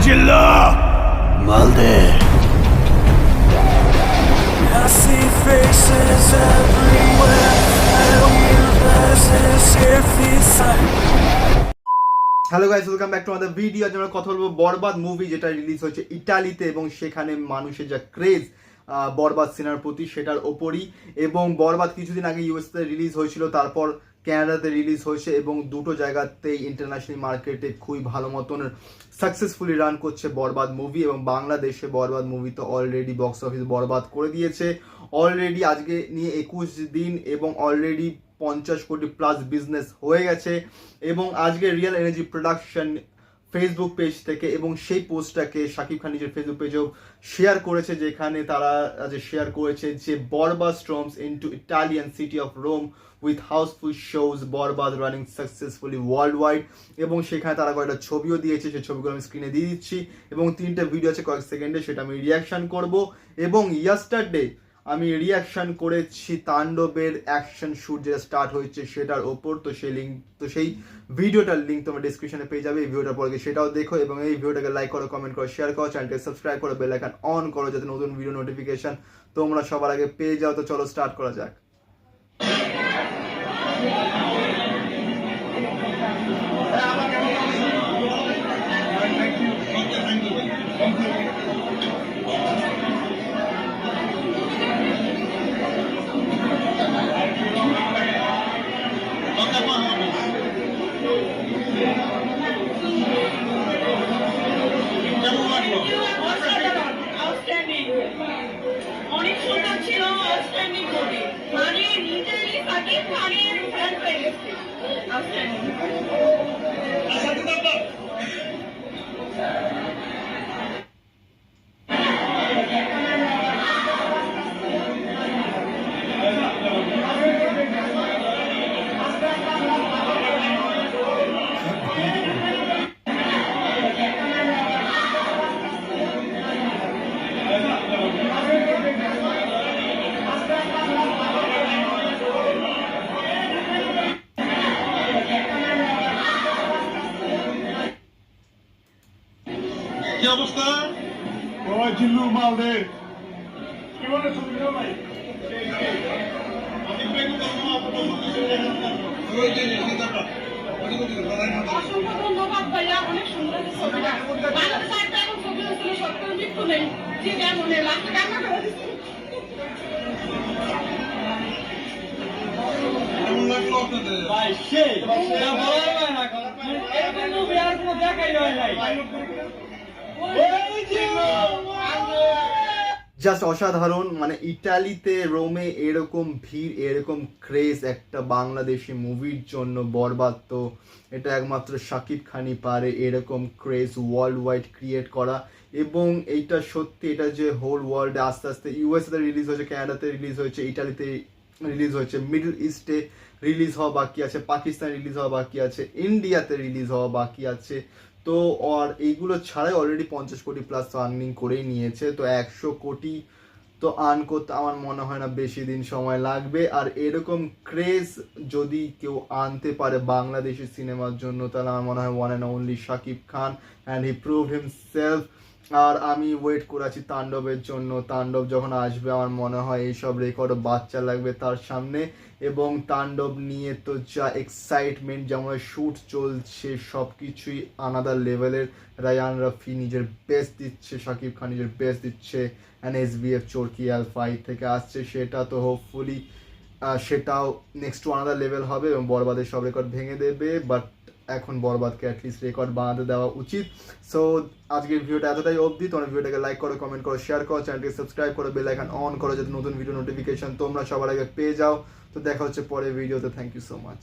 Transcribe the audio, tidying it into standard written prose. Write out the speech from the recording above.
Jilu Malde. I see faces everywhere. Hello guys, welcome back to আমাদের video. আজ আমরা কথা বলবো বরবাদ মুভি, যেটা রিলিজ হয়েছে ইটালিতে এবং সেখানে মানুষের যা ক্রেজ বরবাদ সিনেমার প্রতি সেটার ওপরই। এবং বরবাদ কিছুদিন আগে ইউএসতে রিলিজ হয়েছিল, তারপর ক্যানাডাতে রিলিজ হয়েছে এবং দুটো জায়গাতেই ইন্টারন্যাশনাল মার্কেটে খুবই ভালো মতন সাকসেসফুলি রান করছে বরবাদ মুভি। এবং বাংলাদেশে বরবাদ মুভি তো অলরেডি বক্স অফিস বরবাদ করে দিয়েছে। অলরেডি আজকে নিয়ে 21 দিন এবং অলরেডি 50 কোটি প্লাস বিজনেস হয়ে গেছে। এবং আজকে real energy production Facebook page থেকে এবং সেই পোস্টটাকে শাকিব খান নিজের ফেসবুক পেজেও শেয়ার করেছে, যেখানে তারা শেয়ার করেছে যে Borbaad storms into Italian city of Rome with housefull shows, Borbaad running successfully world wide. এবং সেখানে তারা কয়েকটা ছবিও দিয়েছে, সেই ছবিগুলো আমি স্ক্রিনে দিয়ে দিচ্ছি এবং 3টে ভিডিও আছে কয়েক সেকেন্ডে, সেটা আমি রিয়াকশন করব। এবং ইয়েস্টারডে আমি রিয়াকশন করেছি তাণ্ডবের অ্যাকশন শুট যেটা স্টার্ট হয়েছে সেটার ওপর। তো সেই ভিডিওটার লিঙ্ক তোমরা ডিসক্রিপশনে পেয়ে যাবে। এই ভিডিওটার পরে সেটাও দেখো এবং এই ভিডিওটাকে লাইক করো, কমেন্ট করো, শেয়ার করো, চ্যানেলটাকে সাবস্ক্রাইব করো, বেল আইকন অন করো যাতে নতুন ভিডিও নোটিফিকেশন তোমরা সবার আগে পেয়ে যাও। তো চলো স্টার্ট করা যাক। অনেক সুন্দর ছিল, আউটস্ট্যান্ডিং মুভি, মানে নিজেরই সাকিব খানের ফ্যান হয়ে গেছে। আউটস্ট্যান্ডিং। কি অবস্থা? Oi, Jilu Malde. কি বলে তুমি ভাই? আমি একটু কথা বলবো। ওই যে নেতাটা। অসংখ্য ধন্যবাদ ভাইয়া, অনেক সুন্দর ছবিটা। বাংলাদেশ একটা এখন ছবি হয়েছিল, সত্যি মৃত্যু নেই, যে কেমন লাস্টে কান্না করে দিচ্ছে। কেমন লাগলো আপনাদের? ভাই সেই না বলার হয় না, এরকম মুভি আর কোনো দেখাই হয় নাই। ওই যে জাস্ট অসাধারণ। মানে ইটালিতে রোমে এরকম ভিড়, এরকম ক্রেজ একটা বাংলাদেশি মুভির জন্য বরবাদ, তো এটা একমাত্র শাকিব খানই পারে এরকম ক্রেজ ওয়ার্ল্ড ওয়াইড ক্রিয়েট করা। এবং এইটা সত্যি, এটা যে হোল ওয়ার্ল্ডে আস্তে আস্তে ইউএসএতে রিলিজ হয়েছে, কানাডাতে রিলিজ হয়েছে, ইটালিতে রিলিজ হয়েছে, মিডল ইস্টে রিলিজ হওয়া বাকি আছে, পাকিস্তানে রিলিজ হওয়া বাকি আছে, ইন্ডিয়াতে রিলিজ হওয়া বাকি আছে। তো আর এইগুলো ছাড়াই অলরেডি 50 কোটি প্লাস তো আর্নিং করেই নিয়েছে। তো 100 কোটি তো আর্ন করতে আমার মনে হয় না বেশি দিন সময় লাগবে। আর এরকম ক্রেজ যদি কেউ আনতে পারে বাংলাদেশি সিনেমার জন্য, তাহলে আমার মনে হয় one and only Shakib Khan, and he prove himself. আর আমি ওয়েট করে আছি তাণ্ডবের জন্য। তাণ্ডব যখন আসবে আমার মনে হয় এইসব রেকর্ড বাচ্চা লাগবে তার সামনে। এবং তাণ্ডব নিয়ে তো যা এক্সাইটমেন্ট, যেমন শ্যুট চলছে, সব কিছুই আলাদা লেভেলের। রায়ান রাফি নিজের বেস্ট দিচ্ছে, শাকিব খান নিজের বেস্ট দিচ্ছে, অ্যান্ড SBF চরকি আল-5 থেকে আসছে, সেটা তো হোপফুলি সেটাও নেক্সট টু আলাদা লেভেল হবে এবং বরবাদের সব রেকর্ড ভেঙে দেবে। বাট এখন বরবাদকে অ্যাটলিস্ট রেকর্ড বানাতে দেওয়া উচিত। সো আজকের ভিডিওটা এতটাই অবধি। তোমরা ভিডিওটাকে লাইক করো, কমেন্ট করো, শেয়ার করো, চ্যানেলকে সাবস্ক্রাইব করো, বেল আইকন অন করো যাতে নতুন ভিডিও নোটিফিকেশন তোমরা সবার আগে পেয়ে যাও। তো দেখা হচ্ছে পরের ভিডিওতে। Thank you so much.